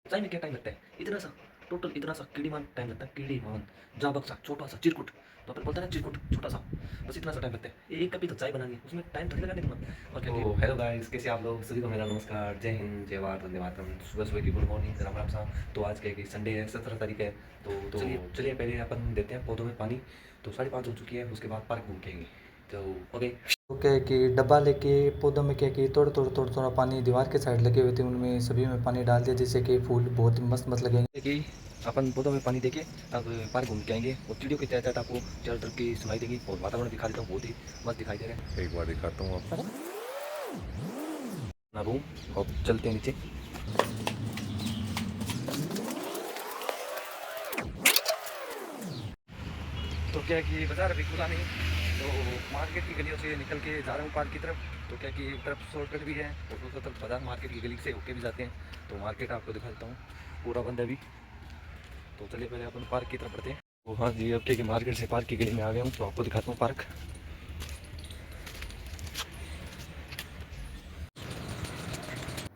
सही में क्या टाइम लगता है, इतना सा, टोटल इतना सा कीड़ीमान टाइम लगता है, कीड़ीमान, जाबक सा, छोटा सा चिरकुट, तो अपन बोलते हैं ना चिरकुट, छोटा सा, बस इतना सा टाइम लगता है। एक कप ही तो चाय बनानी है, उसमें टाइम थोड़ी लगाने का। और क्या तो हेलो गाइस, कैसे आप लोग? सभी को मेरा नमस्कार, जय हिंद, जय भारत, वंदे मातरम। सुबह सुबह की गुड मॉर्निंग, राम राम सा। तो आज क्या है कि संडे है, 17 तारीख है। तो चलिए चलिए पहले अपन देते हैं पौधों में पानी। तो 5:30 हो चुकी है, उसके बाद पार्क घूम के आएंगे। तो ओके। तो क्या है कि डब्बा लेके पौधों में क्या है कि थोड़ा पानी दीवार के साइड लगे हुए थे, उनमें सभी में पानी डाल दिया, जिससे कि फूल बहुत मस्त मस्त लगेंगे। कि अपन पौधों में पानी देके अब पार्क घूम के आएंगे, और चिड़ियों की चहचहाट आपको चारों तरफ की सुनाई देगी, और वातावरण दिखा देता हूँ, बहुत ही मस्त दिखाई दे रहा है। एक बार दिखाता हूँ आपको। ना रूम, और चलते हैं नीचे। तो क्या है कि बाजार अभी खुला नहीं, तो मार्केट की गलियों से निकल के जा रहा हूँ पार्क की तरफ। तो क्या कि एक तरफ शॉर्टकट भी है, और दूसरी तरफ बाजार मार्केट की गली से होके भी जाते हैं। तो मार्केट आपको दिखा देता हूँ, पूरा बंद है अभी। तो चलिए पहले अपन पार्क की तरफ बढ़ते हैं। तो हाँ जी, अब क्या कि मार्केट से पार्क की गली में आ गया हूँ, तो आपको दिखाता हूँ पार्क।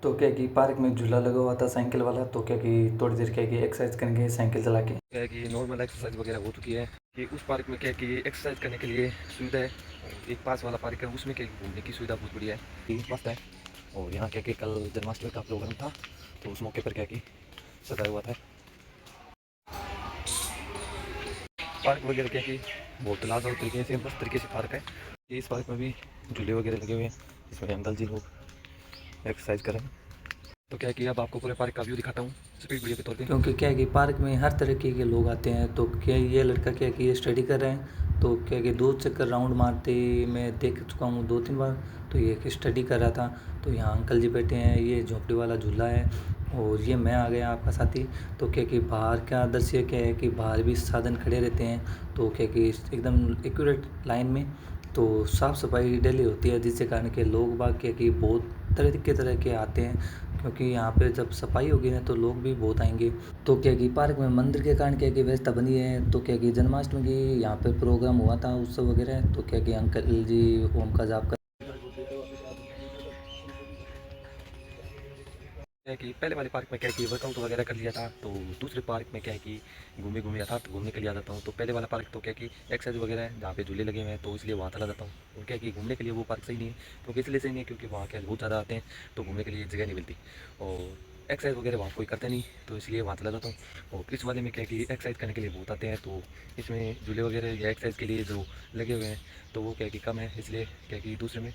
तो क्या है कि पार्क में झूला लगा हुआ था साइकिल वाला, तो क्या कि थोड़ी देर क्या है कि एक्सरसाइज करेंगे साइकिल चला के। क्या है कि नॉर्मल एक्सरसाइज वगैरह हो चुकी है, कि उस पार्क में क्या है कि एक्सरसाइज करने के लिए सुविधा है। और एक पास वाला पार्क है, उसमें क्या है कि घूमने की सुविधा बहुत बढ़िया है, मस्त है। और यहाँ क्या कि कल जन्माष्टमी का प्रोग्राम था, तो उस मौके पर क्या कि सजाया हुआ था पार्क वगैरह। क्या कि बहुत लाजवाब तरीके से, मस्त तरीके से पार्क है। इस पार्क में भी झूले वगैरह लगे हुए हैं, इसमें अंकल जी लोग एक्सरसाइज कर रहे हैं। तो क्या है कि अब आपको पूरे पार्क का व्यू दिखाता हूँ स्पीड वीडियो के तौर पे। क्योंकि क्या है कि पार्क में हर तरीके के लोग आते हैं, तो क्या ये लड़का क्या है कि ये स्टडी कर रहे हैं, तो क्या है कि 2 चक्कर राउंड मारते मैं देख चुका हूँ 2-3 बार। तो ये कि स्टडी कर रहा था। तो यहाँ अंकल जी बैठे हैं, ये झोपड़ी वाला झूला है, और ये मैं आ गया आपका साथी। तो क्या कि बाहर का दृश्य क्या है कि बाहर भी साधन खड़े रहते हैं, तो क्या कि एकदम एक्यूरेट लाइन में। तो साफ़ सफाई डेली होती है, जिसके कारण के लोग बाग क्या कि बहुत तरह के आते हैं, क्योंकि यहाँ पे जब सफाई होगी ना तो लोग भी बहुत आएंगे। तो क्या कि पार्क में मंदिर के कारण क्या कि व्यवस्था बनी है, तो क्या कि जन्माष्टमी की यहाँ पे प्रोग्राम हुआ था, उत्सव वगैरह। तो क्या कि अंकल जी ओम का जाप कर। है कि पहले वाले पार्क में क्या है कि वर्कआउट वगैरह कर लिया था, तो दूसरे पार्क में क्या है कि घूमे घूमे आता, तो घूमने के लिए आ जाता हूँ। तो पहले वाला पार्क तो क्या है कि एक्सरसाइज वगैरह है, जहाँ पे झूले लगे हुए हैं, तो इसलिए वहाँ चला जाता हूँ। और क्या है कि घूमने के लिए वो पार्क सही नहीं है, क्योंकि इसलिए सही नहीं है क्योंकि वहाँ क्या बहुत ज़्यादा आते हैं, तो घूमने के लिए जगह नहीं मिलती, और एक्सरसाइज वगैरह वहाँ कोई करते नहीं, तो इसलिए वहाँ चला जाता हूँ। और इस वाले में क्या है कि एक्सरसाइज करने के लिए बहुत आते हैं, तो इसमें झूले वगैरह या एक्सरसाइज के लिए जो लगे हुए हैं, तो वो क्या है कि कम है, इसलिए क्या है कि दूसरे में।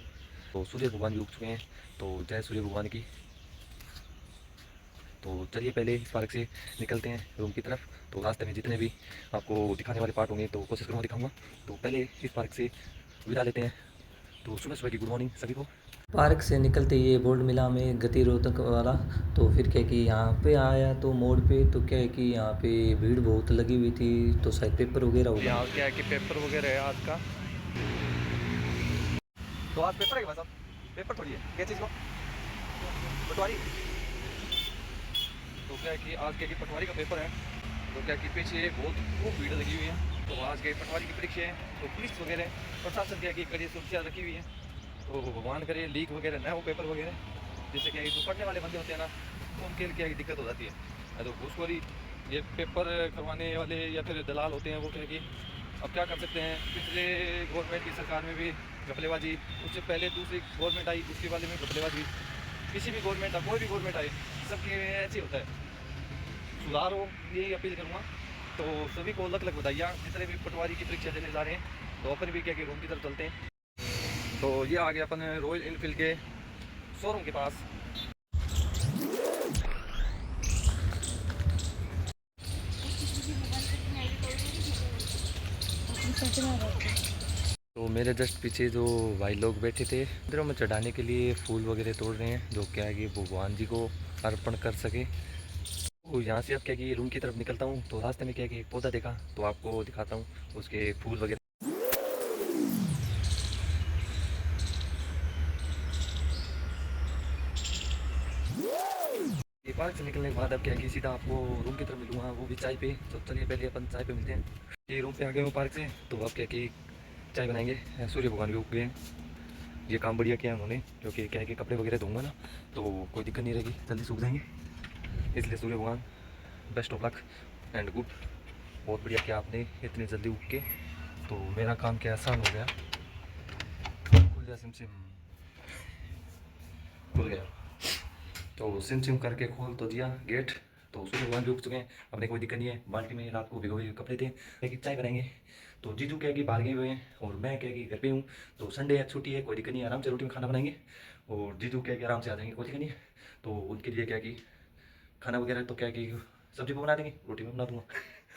तो सूर्य भगवान भी उग चुके हैं, तो जय सूर्य भगवान की। तो चलिए पहले इस पार्क से निकलते हैं रूम की तरफ। तो रास्ते में जितने भी आपको दिखाने वाले पार्ट होंगे, तो कोशिश करूँगा दिखाऊंगा। तो पहले इस पार्क से विदा लेते हैं। तो सुबह सुबह की गुड मॉर्निंग सभी को। पार्क से निकलते ही ये बोर्ड मिला हमें गतिरोधक वाला। तो फिर क्या कि यहाँ पे आया तो मोड़ पे, तो क्या है कि यहाँ पे भीड़ बहुत लगी हुई थी, तो शायद पेपर वगैरह होगा। यहाँ क्या है कि पेपर वगैरह है आज का। तो आज पेपर है भाई साहब, पेपर थोड़ी है, क्या चीज़ को पटवारी। तो क्या है कि आज क्या कि पटवारी का पेपर है, तो क्या कि पीछे बहुत खूब भीड़ लगी हुई है। तो आज के पटवारी की परीक्षा है, तो पुलिस वगैरह प्रशासन क्या कि कड़ी सुरक्षा रखी हुई है। तो भगवान करे लीक वगैरह ना हो पेपर वगैरह, जैसे क्या जो पढ़ने वाले बंदे होते हैं ना, तो उनके लिए क्या दिक्कत हो जाती है। तो घूसखोरी, ये पेपर करवाने वाले या फिर दलाल होते हैं, वो क्या कि अब क्या कर सकते हैं। पिछले गवर्नमेंट की सरकार में भी घपलेबाजी, उससे पहले दूसरी गवर्नमेंट आई, उसके वाले में घपलेबाजी। किसी भी गवर्नमेंट कोई भी गवर्नमेंट आए, सबके ऐसे ही होता है। सुधार हो, यही अपील करूँगा। तो सभी को अलग अलग बधाइयाँ, जितने भी पटवारी की परीक्षा देने जा रहे हैं। तो अपन भी क्या कि रूम की तरफ चलते हैं। तो ये आ गया अपन रॉयल इनफील्ड के शोरूम के पास। तो मेरे जस्ट पीछे जो भाई लोग बैठे थे, मंदिरों में चढ़ाने के लिए फूल वगैरह तोड़ रहे हैं, जो क्या है कि भगवान जी को अर्पण कर सके। तो यहाँ से अब क्या कि रूम की तरफ निकलता हूँ, तो रास्ते में क्या है कि एक पौधा देखा, तो आपको दिखाता हूँ उसके फूल वगैरह। ये पार्क से निकलने के बाद अब क्या है कि सीधा आपको रूम की तरफ मिलूंगा, वो भी चाय पे। तो चलिए पहले अपन चाय पे मिलते हैं। ये रूम पे आ गए हो पार्क से, तो अब क्या कि चाय बनाएंगे। सूर्य भगवान भी उग गए हैं, ये काम बढ़िया किया उन्होंने, क्योंकि क्या है कि कपड़े वगैरह धोऊंगा ना, तो कोई दिक्कत नहीं रहेगी, जल्दी सूख जाएंगे। इसलिए सूर्य भगवान best of luck and good, बहुत बढ़िया किया आपने इतनी जल्दी उठ के। तो मेरा काम क्या आसान हो गया, खुल गया सिम सिम, खुल गया। तो सिम सिम करके खोल तो दिया गेट। तो सूर्य भगवान भी उठ चुके हैं, अपने कोई दिक्कत नहीं है। बाल्टी में रात को भिगोए हुए कपड़े थे, लेकिन चाय बनाएंगे। तो जीजू क्या कि बाहर गए हुए हैं और मैं क्या कि घर पे हूँ। तो संडे है, छुट्टी है, कोई दिक्कत नहीं है, आराम से रोटी में खाना बनाएंगे और जीजू क्या कि आराम से आ जाएंगे, कोई दिक्कत नहीं है। तो उनके लिए क्या कि खाना वगैरह तो क्या कि सब्जी को बना देंगे, रोटी में बना दूंगा।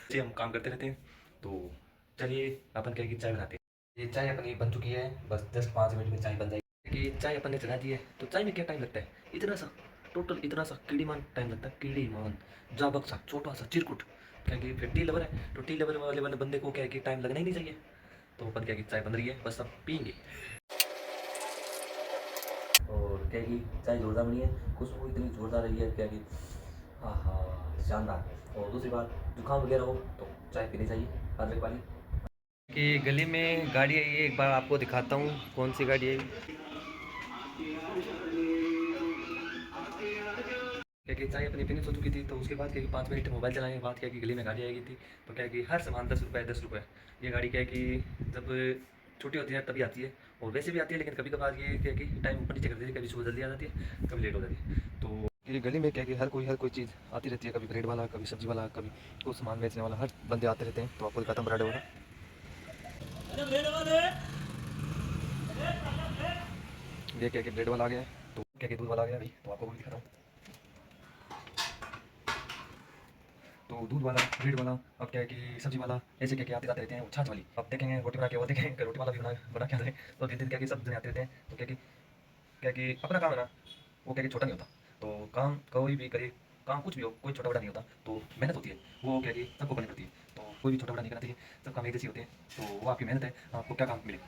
ऐसे हम काम करते रहते हैं। तो चलिए अपन क्या कि चाय बनाते हैं। ये चाय अपनी बन चुकी है, बस 10-5 मिनट में चाय बन जाएगी। कि चाय अपन ने चढ़ा दी है, तो चाय में क्या टाइम लगता है, इतना सा, टोटल इतना सा कीड़ीमान टाइम लगता है। कीड़ीमान जाबक सा छोटा सा चिरकुट, क्या कि फिर टी लवर है, तो टी लवर वाले बंदे को क्या है कि टाइम लगना ही नहीं चाहिए। तो अपन क्या कि चाय बन रही है, बस अब पियेंगे। और क्या कि चाय जोरदार बनी है, खुशबू इतनी जोरदार रही है क्या कि हाँ हाँ शानदार। और दूसरी बात, जुकाम वगैरह हो तो चाय पीनी चाहिए अदरक वाली। कि गली में गाड़ी आई है, एक बार आपको दिखाता हूँ कौन सी गाड़ी है। क्या कि चाय अपनी फिनिश हो चुकी थी, तो उसके बाद क्या कि 5 मिनट मोबाइल चलाने के बाद क्या कि गली में गाड़ी आई थी। तो क्या कि हर सामान 10 रुपये 10 रुपये। ये गाड़ी क्या है कि जब छुट्टी होती है तभी आती है, और वैसे भी आती है, लेकिन कभी कभार ये क्या कि टाइम ऊपर नीचे कर देती है, कभी सुबह जल्दी आ जाती है, कभी लेट हो जाती है। तो ये गली में क्या कि हर कोई चीज़ आती रहती है, कभी ब्रेड वाला, कभी सब्जी वाला, कभी कुछ सामान बेचने वाला, हर बंदे आते रहते हैं। तो आपको दिखाता हूँ ब्रेड वाला, ये क्या कि ब्रेड वाला आ गया है। तो क्या कि दूध वाला आ गया भाई, तो आपको भी दिखाता हूँ। तो दूध वाला, ब्रेड वाला, अब क्या है कि सब्जी वाला, ऐसे क्या कि आते जाते रहते हैं। वो छाछ वाली अब देखेंगे, रोटी बना के वो देखेंगे, रोटी वाला भी बना के आते हैं। तो दिन दिन क्या कि सब जने आते रहते हैं। तो क्या कि अपना काम है ना, वो क्या कि छोटा नहीं होता। तो काम कोई भी करे, काम कुछ भी हो, कोई छोटा बड़ा नहीं होता। तो मेहनत होती है, वो क्या कि सबको करनी पड़ती है। तो कोई भी छोटा बड़ा नहीं करना चाहिए, सब काम एक जैसे होते हैं। तो वो आपकी मेहनत है, आपको क्या काम मिले।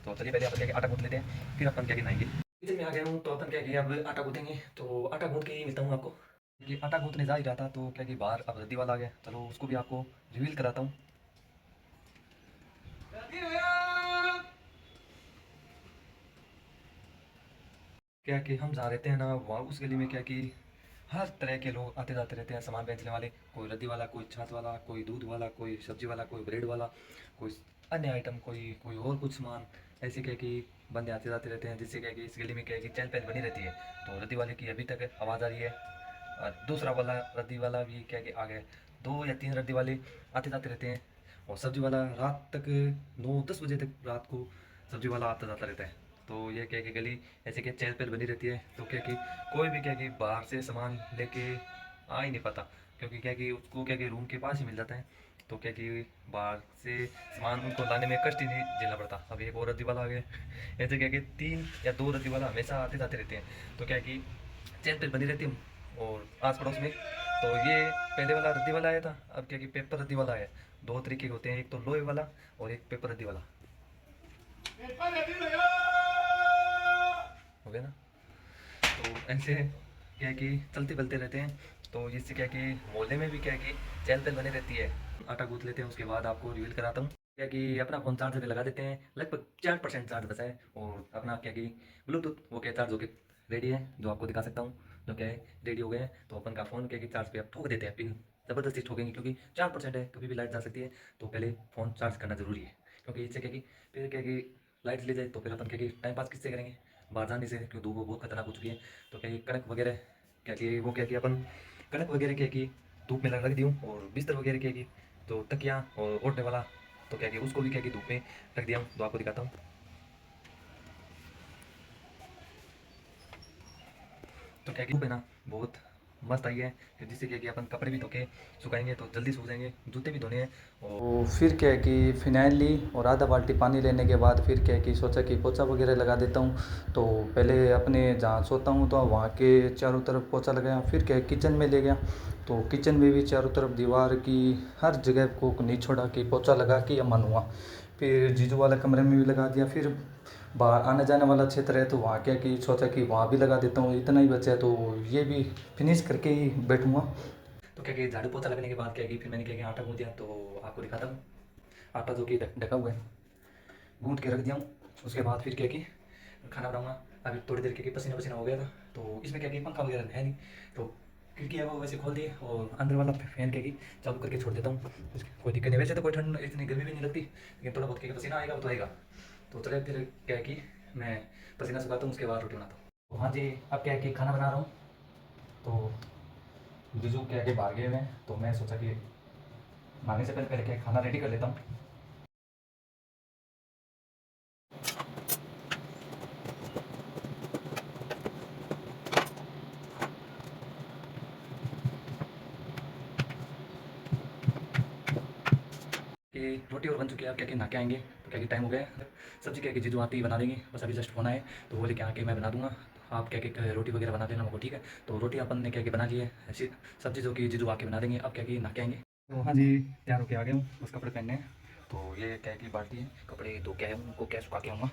तो चलिए पहले अपन क्या कि आटा गूंथ लेते हैं, फिर अपन क्या कि नहाएंगे। किचन में आ गया हूँ, तो अपन क्या कि अब आटा गूंथेंगे। तो आटा गूंथ के ही मिलता हूँ आपको। ये आटा गूंथने जा ही रहा था, तो क्या कि बाहर अब रद्दी वाला आ गया, चलो उसको भी आपको रिवील कराता हूँ। क्या कि हम जहाँ रहते हैं ना, वहाँ उस गली में क्या कि हर तरह के लोग आते जाते रहते हैं, सामान बेचने वाले, कोई रद्दी वाला, कोई छाछ वाला, कोई दूध वाला, कोई सब्जी वाला, कोई ब्रेड वाला, कोई अन्य आइटम, कोई कोई और कुछ सामान। ऐसे क्या कि बंदे आते जाते रहते हैं, जिससे क्या कि इस गली में क्या है कि चहल पहल बनी रहती है। तो रद्दी वाले की अभी तक आवाज़ आ रही है, और दूसरा वाला रद्दी वाला भी क्या कि आ गए। 2 या 3 रद्दी वाले आते जाते रहते हैं। और सब्जी वाला रात तक 9-10 बजे तक रात को सब्जी वाला आता जाता रहता है। तो ये क्या कि गली ऐसे क्या चहल पहल बनी रहती है। तो क्या कि कोई भी क्या कि बाहर से सामान लेके आ ही नहीं पाता, क्योंकि क्या कि उसको क्या कि रूम के पास ही मिल जाता है। तो क्या कि बाहर से सामान उनको लाने में कष्ट ही नहीं झेलना पड़ता। अब एक और रद्दी वाला आ गया। ऐसे क्या कि 3 या 2 रद्दी वाला हमेशा आते जाते रहते हैं। तो क्या कि चहल पहल बनी रहती है और आस पड़ोस में। तो ये पहले वाला रद्दी वाला आया था, अब क्या कि पेपर रद्दी वाला आया। 2 तरीके के होते हैं, एक तो लोहे वाला और एक पेपर रद्दी वाला, हो गया ना। तो ऐसे क्या है कि चलते बलते रहते हैं। तो इससे क्या है कि मोहल्ले में भी क्या है कि चहल पहल बनी रहती है। आटा गूंथ लेते हैं, उसके बाद आपको रिवील कराता हूँ। क्या कि अपना फ़ोन चार्जर पे लगा देते हैं, लगभग 4% चार्ज बचा है। और अपना क्या कि ब्लूटूथ वो क्या चार्ज होके रेडी है, जो आपको दिखा सकता हूँ, जो क्या है रेडी हो गए हैं। तो अपन का फ़ोन क्या कि चार्ज पे अब ठोक देते हैं, पिन ज़बरदस्ती ठोकेंगे, क्योंकि 4% है, कभी भी लाइट जा सकती है। तो पहले फ़ोन चार्ज करना ज़रूरी है, क्योंकि इससे क्या कि फिर क्या कि लाइट ले जाए तो फिर अपन क्या कि टाइम पास किससे करेंगे बाहर जाने से, क्योंकि धूप बहुत खतरनाक हो चुकी है। तो क्या कि कनक वगैरह क्या कि वो क्या कि अपन कनक वगैरह क्या कि धूप में रख दी हूँ, और बिस्तर वगैरह क्या कि तो तकिया और ओढ़ने वाला, तो क्या कि उसको भी क्या कि धूप में रख दिया हूँ। तो आपको दिखाता हूँ। तो क्या कि धूप है ना बहुत मस्त आई है, फिर जिससे क्या कि अपन कपड़े भी धो के सुखाएंगे तो जल्दी सूख जाएंगे, जूते भी धोने हैं। और तो फिर क्या है कि फ़िनाइल ली और आधा बाल्टी पानी लेने के बाद फिर क्या है कि सोचा कि पोछा वगैरह लगा देता हूँ। तो पहले अपने जहाँ सोता हूँ तो वहाँ के चारों तरफ पोछा लगाया, फिर क्या है किचन में ले गया। तो किचन में भी चारों तरफ दीवार की हर जगह को नहीं छोड़ा कि पोछा लगा के या मन हुआ। फिर जीजू वाला कमरे में भी लगा दिया। फिर बाहर आने जाने वाला क्षेत्र है तो वहाँ क्या कि सोचा कि वहाँ भी लगा देता हूँ, इतना ही बचा है तो ये भी फिनिश करके ही बैठूँगा। तो क्या कि झाड़ू पोछा लगने के बाद क्या कि फिर मैंने क्या कि आटा गूंथ दिया। तो आपको दिखाता हूँ, आटा जो कि ढका हुआ है गूंथ के रख दिया हूँ। उसके बाद फिर क्या कि खाना बनाऊंगा। अभी थोड़ी देर के पसीना पसीना हो गया था, तो इसमें क्या कि पंखा वगैरह है नहीं। तो खिड़की है वो वैसे खोल दी और अंदर वाला फैन क्या कि चालू करके छोड़ देता हूँ। कोई दिक्कत नहीं, वैसे तो कोई ठंड इतनी गर्मी भी नहीं लगती, लेकिन थोड़ा बहुत क्या पसीना आएगा वो तो आएगा। तो चले फिर क्या है कि मैं पसीना सुखाता हूँ, उसके बाद रोटी बनाता हूँ। तो हाँ जी, अब क्या है कि खाना बना रहा हूँ। तो जीजू क्या है कि बाहर गए हुए हैं, तो मैं सोचा कि नहाने से पहले पहले क्या है, खाना रेडी कर लेता हूँ। कि रोटी और बन चुकी है, अब क्या कि नहा के आएंगे तो क्या कि टाइम हो गया है। सब्जी क्या कि जीजू आते ही बना देंगे, बस अभी जस्ट फोन आए तो बोले कि आके मैं बना दूंगा, आप क्या कि रोटी वगैरह बना देना वो ठीक है। तो रोटी अपन ने क्या कि बना ली है, ऐसी सब्जी जो कि जीजू आके बना देंगे। अब क्या कि नहा के आएंगे। तो हाँ जी, तैयार होके आ गया हूँ, बस कपड़े पहनने हैं। तो ये क्या कि बाल्टी है, कपड़े धो के आया हूँ, उनको क्या सुखा के आऊँगा।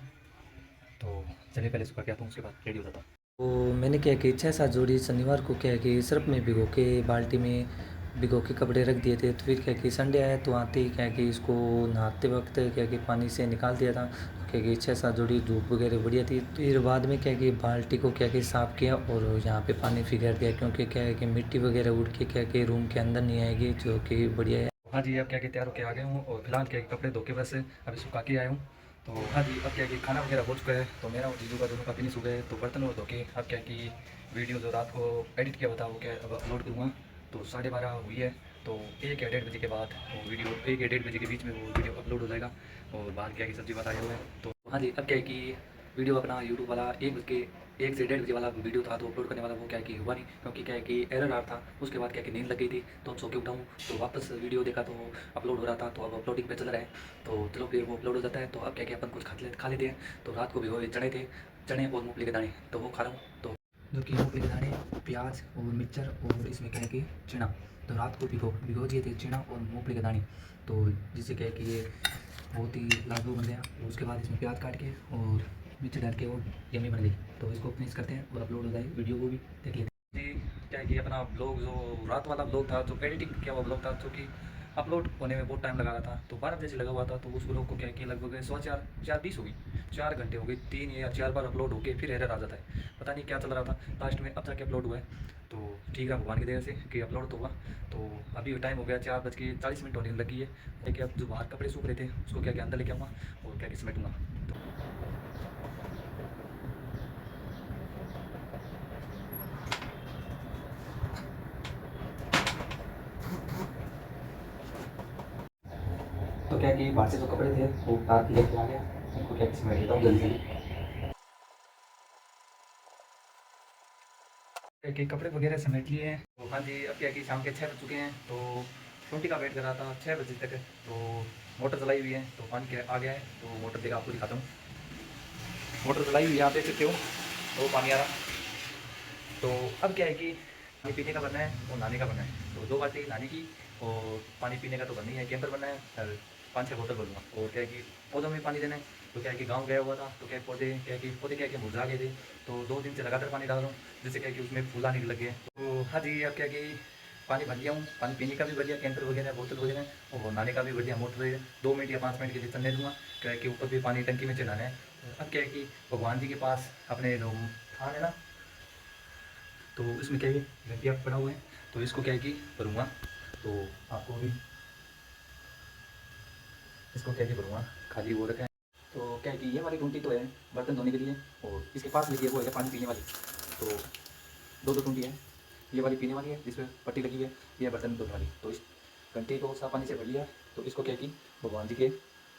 तो चलिए पहले सुखा के आता हूँ, उसके बाद रेडी हो जाता हूँ। तो मैंने क्या कि 6-7 जोड़ी शनिवार को क्या कि सर्फ में भिगो के बाल्टी में भिगो के कपड़े रख दिए थे। तो फिर क्या कि संडे आया तो आते ही क्या कि इसको नहाते वक्त क्या कि पानी से निकाल दिया था। तो क्या कि 6-7 जोड़ी धूप वगैरह बढ़िया थी। तो फिर बाद में क्या कि बाल्टी को क्या कि साफ़ किया और यहाँ पे पानी फिगर दिया, क्योंकि क्या है कि मिट्टी वगैरह उड़ के क्या कि रूम के अंदर नहीं आएगी, जो कि बढ़िया है। हाँ जी, अब क्या कि तैयार होके आ गया हूँ और फिलहाल क्या कि कपड़े धो के बस अभी सुखा के आया हूँ। तो हाँ जी, अब क्या कि खाना वगैरह हो चुका है, तो मेरा और जीजू का दोनों का फिनिश हो गया है। तो बर्तन और धो के अब क्या कि वीडियो जो रात को एडिट किया हुआ था वो क्या अब अपलोड करूँगा। तो 12:30 हुई है, तो 1 या 1:30 बजे के बाद वो वीडियो 1 या 1:30 बजे के बीच में वो वीडियो अपलोड हो जाएगा। और बाद क्या कि सब्जी बात आया हुआ है। तो हाँ जी, अब क्या है कि वीडियो अपना यूट्यूब वाला 1 से 1:30 बजे वाला वीडियो था तो अपलोड करने वाला, वो क्या है कि हुआ नहीं, क्योंकि क्या है कि एरर आ रहा था। उसके बाद क्या है कि नींद लग गई थी, तो सो के उठाऊँ तो वापस वीडियो देखा तो अपलोड हो रहा था। तो अब अपलोडिंग पे चल रहा है, तो चलो फिर वो अपलोड हो जाता है। तो अब क्या कि अपन कुछ खा लेते हैं। तो रात को भिगोए चने थे, चने और मूँगफली के दाने, तो वो खा रहा हूँ। तो जो कि मूँगफली के दाने, प्याज और मिक्सचर और इसमें क्या है कि चना, तो रात को भिगो दिए थे चना और मूँगफली के दाने, तो जिससे क्या है कि ये बहुत ही लागू बन गया। और उसके बाद इसमें प्याज काट के और मिर्ची डाल के और यम्मी बन गई। तो इसको फिनिश करते हैं और अपलोड हो जाए, वीडियो को भी देख लेते हैं जी। क्या है कि अपना ब्लॉग जो रात वाला ब्लॉग था, जो एडिटिंग किया हुआ ब्लॉग था, जो कि अपलोड होने में बहुत टाइम लगा रहा था, तो 12 बजे से लगा हुआ था। तो उस ब्लॉग को क्या है कि लगभग 4:20 हो गई, 4 घंटे हो गए, 3 या 4 बार अपलोड होके फिर एरर आ जाता है, पता नहीं क्या चल रहा था। लास्ट में अब जाके अपलोड हुआ है, तो ठीक है, भगवान की दया से कि अपलोड तो हुआ। तो अभी टाइम हो गया 4:40 होने लगी है। देखिए अब जो बाहर कपड़े सूख रहे थे उसको क्या क्या अंदर लेके आऊँगा और क्या कि समेटूँगा। तो क्या कि बाहर से जो कपड़े थे वो उतार के लेके आ गया, उनको क्या कि समेट देता हूँ जल्दी जल्दी। क्या कि कपड़े वगैरह समेट लिए हैं। तो हाँ जी, अब क्या कि शाम के 6 बज चुके हैं, तो ट्वेंटी का वेट कर रहा था 6 बजे तक। तो मोटर चलाई हुई है, तो पानी क्या आ गया है, तो मोटर देखा आपको दिखाता हूँ। मोटर चलाई हुई है, आप देख सकते हो, तो पानी आ रहा। तो अब क्या है कि पानी पीने का बनना है और नहाने का बनना है। तो 2 बाल्टी नहाने की और पानी पीने का तो बननी है, कैंपर बनना है, 5-6 बोतल भरूँगा। और क्या है कि पौधों में पानी देना है। तो क्या है कि गाँव गया हुआ था, तो क्या पौधे क्या है कि मुरझा गए थे। तो 2 दिन से लगातार पानी डाल रहा हूँ, जिससे क्या है कि उसमें फूल आने लग गए। तो हाँ जी, अब क्या है कि पानी भर लिया हूँ, पानी पीने का भी भर लिया, कैंपर वगैरह बोतल वगैरह, और नहाने का भी भर लिया। मोटर 2 मिनट या 5 मिनट के लिए चलने दूँगा, क्या है कि ऊपर भी पानी टंकी में चढ़ाना है। अब क्या है कि भगवान जी के पास अपने जो थान है ना, तो इसमें क्या है घंटिया पड़ा हुआ है, तो इसको क्या है कि भरूँगा। तो आपको भी इसको क्या है कि भरूँगा, खाली वो रखा है। तो क्या है कि ये वाली टूंटी तो है बर्तन धोने के लिए, और इसके पास लगी है वो है पानी पीने वाली। तो 2 टूंटी है, ये वाली पीने वाली है जिसमें पट्टी लगी हुई है, ये बर्तन धोने वाली। तो इस घंटे को साफ पानी से भर लिया, तो इसको क्या है कि भगवान जी के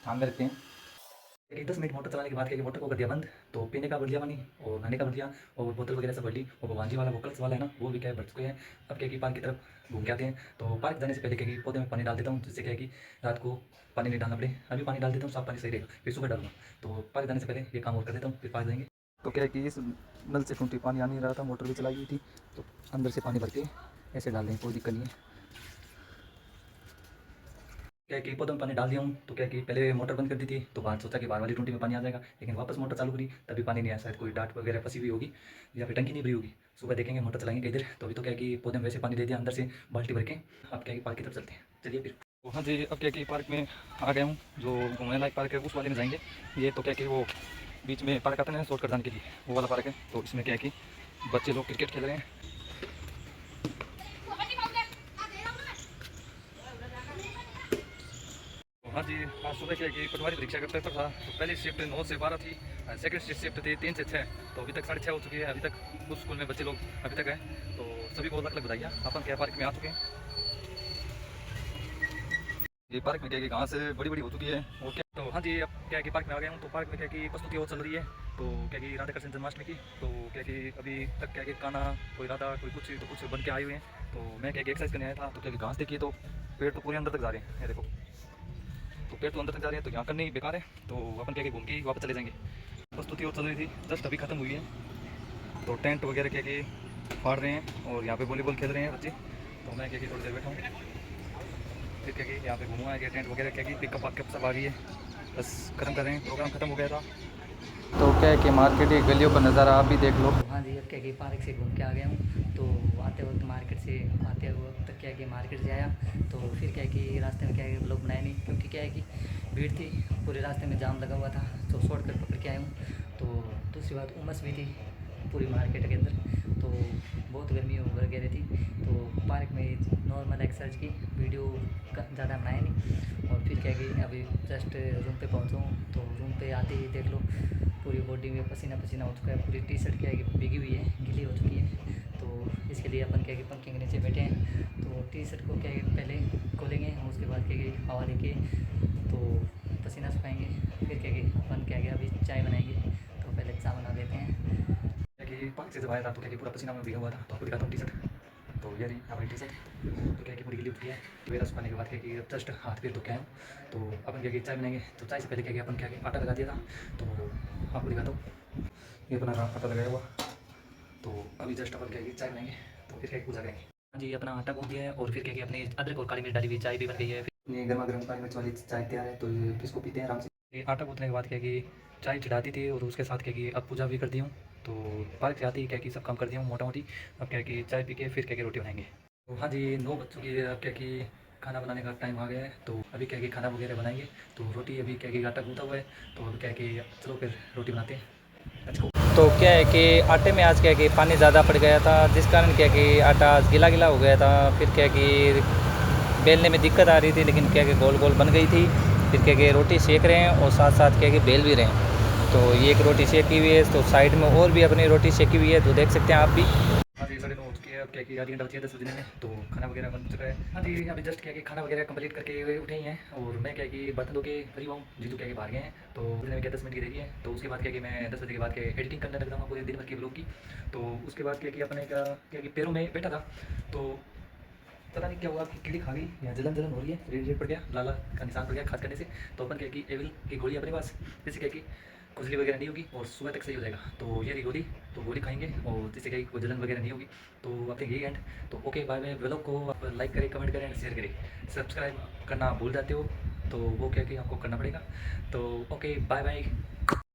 थान में रखते हैं। 10 मिनट मोटर चलाने के बाद क्या कि मोटर को कर दिया बंद। तो पीने का भर लिया पानी और नहाने का भर लिया और बोतल वगैरह सब भर ली। और भगवान जी वाला वो कल्स वाला है ना, वो भी क्या है भर चुके हैं। अब क्या है कि पार्क की तरफ घूम के आते हैं। तो पार्क जाने से पहले क्या है कि पौधे में पानी डाल देता हूँ, जिससे क्या है कि रात को पानी नहीं डालना पड़े। अभी पानी डाल देता हूँ, साफ पानी सही रहेगा, फिर सुबह डालूंगा। तो पार्क जाने से पहले ये काम और कर देता हूँ, फिर पार्क जाएंगे। तो क्या है कि इस नल से टूटी पानी आ नहीं रहा था, मोटर भी चलाई हुई थी, तो अंदर से पानी भर के ऐसे डाल देंगे, कोई दिक्कत नहीं है। क्या है कि पौधों में पानी डाल दिया हूँ, तो क्या है कि पहले मोटर बंद कर दी थी, तो बाहर सोचा कि बाहर वाली टूंटी में पानी आ जाएगा, लेकिन वापस मोटर चालू करी तभी पानी नहीं आया। शायद कोई डाट वगैरह फंसी हुई होगी या फिर टंकी नहीं भरी होगी। सुबह देखेंगे, मोटर चलाएंगे इधर। तो अभी तो क्या है कि पौधे में वैसे पानी दे दिया अंदर से बाल्टी भर के। अब क्या है कि पार्क की तरफ चलते हैं, चलिए फिर। तो हाँ जी, अब क्या है कि पार्क में आ गया हूँ, जो घूमने लायक पार्क है उस वाले में जाएंगे। ये तो क्या है कि वो बीच में पार्क आता है ना शॉर्ट कट जाने के लिए, वो वाला पार्क है। तो इसमें क्या है कि बच्चे लोग क्रिकेट खेल रहे हैं। जी, आज सुबह क्या कि पटवारी परीक्षा का पेपर था। तो पहली शिफ्ट 9 से 12 थी, सेकंड शिफ्ट थी 3 से 6। तो अभी तक 6:30 हो चुकी है। अभी तक कुछ स्कूल में बच्चे लोग अभी तक हैं। तो सभी को अलग अलग बधाइयाँ। अपन क्या पार्क में आ चुके हैं। ये पार्क में क्या कि घास बड़ी बड़ी हो चुकी है। और क्या तो हाँ जी, अब क्या कि पार्क में आ गया हूँ। तो पार्क में क्या कि प्रस्तुति और चल रही है। तो क्या कि राधा कृष्ण जन्माष्टमी की। तो क्या कि अभी तक क्या कि कान्हा, कोई राधा, कोई कुछ तो कुछ बन के आए हुए हैं। तो मैं क्या कि एक्सरसाइज करने आया था। तो क्या कि घास देखिए, तो पेड़ तो पूरे अंदर तक जा रहे हैं। ये देखो, तो पेड़ तो अंदर तक जा रहे हैं। तो यहाँ करनी बेकार है। तो अपन क्या कि घूम के वापस चले जाएंगे। प्रस्तुति और चल रही थी, जस्ट अभी खत्म हुई है। तो टेंट वगैरह क्या कि फाड़ रहे हैं और यहाँ पे वॉलीबॉल खेल रहे हैं बच्चे। तो मैं क्या कि थोड़ी देर बैठा हूँ। फिर क्या कि यहाँ पे घूमा है, टेंट वगैरह क्या कि पिकअप वाकअप सब आ गई है। बस खत्म कर रहे हैं, प्रोग्राम खत्म हो गया था। तो क्या है कि मार्केट की गलियों का नज़ारा आप भी देख लो। हाँ जी, अब क्या कि पार्क से घूम के आ गया हूँ। तो आते वक्त मार्केट से आते वक्त क्या कि मार्केट से आया। तो फिर क्या कि रास्ते में क्या है ब्लॉग बनाया नहीं, क्योंकि क्या है कि भीड़ थी, पूरे रास्ते में जाम लगा हुआ था। तो शॉर्टकट पकड़ के आया हूँ। तो दूसरी बात, उमस भी थी पूरी मार्केट के अंदर। तो बहुत गर्मी वगैरह थी। तो पार्क में नॉर्मल एक्सरसाइज की वीडियो ज़्यादा बनाया नहीं। और फिर क्या कि अभी जस्ट रूम पे पहुँचा हूँ। तो रूम पे आते ही देख लो, पूरी बॉडी में पसीना पसीना हो चुका है। पूरी टी शर्ट क्या है कि भीगी हुई है, गीली हो चुकी है। तो इसके लिए अपन क्या है कि पंखे के नीचे बैठे हैं। तो टी शर्ट को क्या है कि पहले खोलेंगे, उसके बाद क्या है कि हवा लेके तो पसीना सुखाएंगे। फिर क्या है कि अपन क्या है कि अभी चाय बनाएंगे। तो पहले चाय बना देते हैं। क्या कि पार्क से जब आया था तो क्या कि पूरा पसीना में भीगा हुआ था। तो आपको दिखाता हूँ टी शर्ट। तो ये रही हमारी टी शर्ट। तो क्या है कि पूरी गीली उठी है। तो मेरा सुखाने के बाद क्या कि जस्ट हाथ पैर धो के आए। तो अपन क्या कि चाय बनाएंगे। तो चाय से पहले क्या कि अपन क्या कि आटा लगा दिया था। तो आपको दिखाता हूँ, ये अपना आटा लगाया हुआ। तो अभी जस्ट अपन क्या कि चाय बनाएंगे। तो फिर क्या कि पूजा करेंगे। हाँ जी, अपना आटा गूंथ दिया है और फिर क्या कि अपनी अदरक और काली मिर्च डाली हुई चाय भी बन गई है। ये गर्मा गर्म काली मिर्च वाली चाय तैयार है। तो इसको पीते हैं आराम से। ये आटा गूंथने के बाद क्या कि चाय चढ़ा दी थी और उसके साथ क्या कि अब पूजा भी कर दी हूँ। तो पार्क से आते ही क्या कि सब काम कर दिया हूँ मोटा मोटी। अब क्या कि चाय पी के फिर क्या कि रोटी बनाएंगे। तो हाँ जी, 9 बज चुकी है। अब क्या कि खाना बनाने का टाइम आ गया है। तो अभी क्या कि खाना वगैरह बनाएंगे। तो रोटी अभी क्या कि आटा गूंथा हुआ है। तो अभी क्या कि चलो फिर रोटी बनाते हैं। Let's go. तो क्या है कि आटे में आज क्या है कि पानी ज़्यादा पड़ गया था, जिस कारण क्या है कि आटा गीला गीला हो गया था। फिर क्या है कि बेलने में दिक्कत आ रही थी, लेकिन क्या है कि गोल गोल बन गई थी। फिर क्या है कि रोटी सेक रहे हैं और साथ साथ क्या है कि बेल भी रहे हैं। तो ये एक रोटी सेकी हुई है। तो साइड में और भी अपनी रोटी सेकी हुई है, तो देख सकते हैं आप भी। हाँ जी, 9:30 हो चुकी है। अब क्या कि आधी घंटा बची है 10 बजने में। तो खाना वगैरह बन चुका है। हाँ जी, अभी जस्ट क्या कि खाना वगैरह कंप्लीट करके उठे ही हैं। और मैं क्या कि बर्तन धो के फ्री हुआ हूँ। जीजू क्या कि बाहर गए हैं। तो उतने में क्या 10 मिनट की देरी है। तो उसके बाद क्या कि मैं 10 बजे के बाद के एडिटिंग करने लग जाऊँगा पूरे दिन भर की ब्लॉग की। तो उसके बाद क्या कि अपने का क्या कि पैरों में बैठा था। तो पता नहीं क्या हुआ कि कीड़ी खा गई या जलन जलन हो रही है, रेड पड़ गया, लाला का निशान पड़ गया खास करने से। तो अपन क्या कि एविल की गोली अपने पास, जैसे क्या कि खुजली वगैरह नहीं होगी और सुबह तक सही हो जाएगा। तो ये रही गोली। तो गोली खाएंगे और जिससे क्या कि कोई जलन वगैरह नहीं होगी। तो अपने यही एंड। तो ओके बाय बाय। व्लॉग को आप लाइक करें, कमेंट करें एंड शेयर करें। सब्सक्राइब करना भूल जाते हो तो वो क्या कि आपको करना पड़ेगा। तो ओके बाय बाय।